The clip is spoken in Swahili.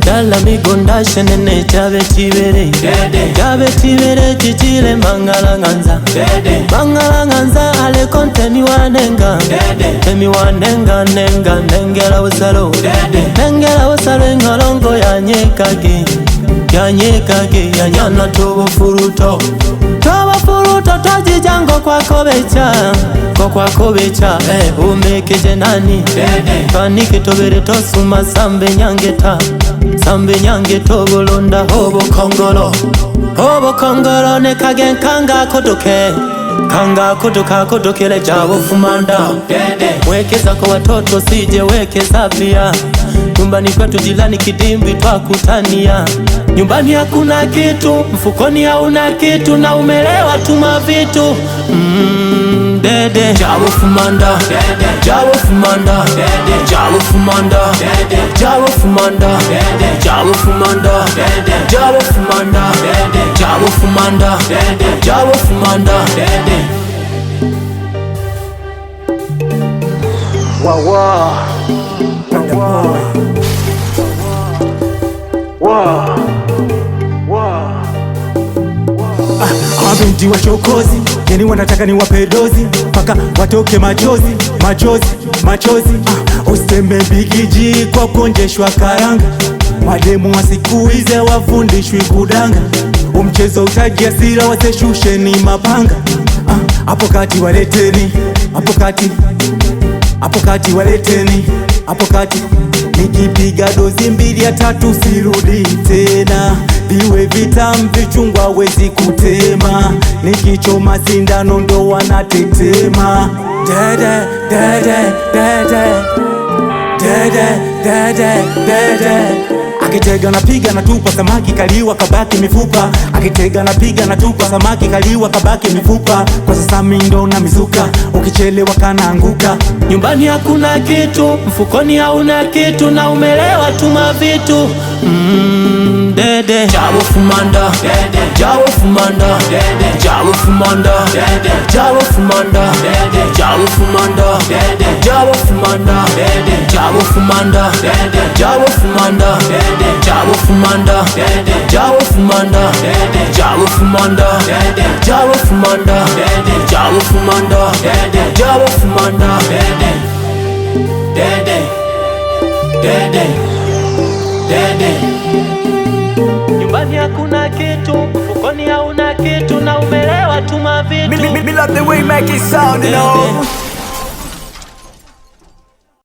Dala migonda shenene jabe tibere jijile mangalanganza ale konteni wanenga emi wanenga nengela usalo ngolongo yanyekage yanyana tobufuruto tajijango kwako becha umekeje nani panike tobere tosuma sambe nyange tobulunda hobo kongolo ne kagen kanga kodokele jabo fumanda wekeza kwa watoto sije wekeza pia nyumbani kwetu jilani kidimbi twakutania nyumbani hakuna kitu mfukoni hauna kitu na umelewa tuma vitu dede jabo fumanda Mabinti wachokozi, yani wanataka ni wapedozi paka watoke machozi. Ustembe bigiji kwa konjeshwa karanga. Mademu wa siku hizi wafundishwi kudanga. Umchezo utaji asira waseshushe ni mapanga. Hapo kati waleteni, hapo kati nikipiga dozi 2 ya 3 sirudi tena. Viwe vitamu vichungwa wezi kutema, nikichoma sindano ndo wanatetema. Akitega napiga natupa samaki kaliwa kabaki mifupa. Kwa sasa mindo na mizuka, ukichelewa kana anguka. Nyumbani hakuna kitu, mfukoni hauna kitu na umelewa tuma vitu. Dede jabo fumanda nyumbani hakuna kitu, mfukoni hauna kitu na umelewa tuma vitu. Me love the way you make it sound, you know.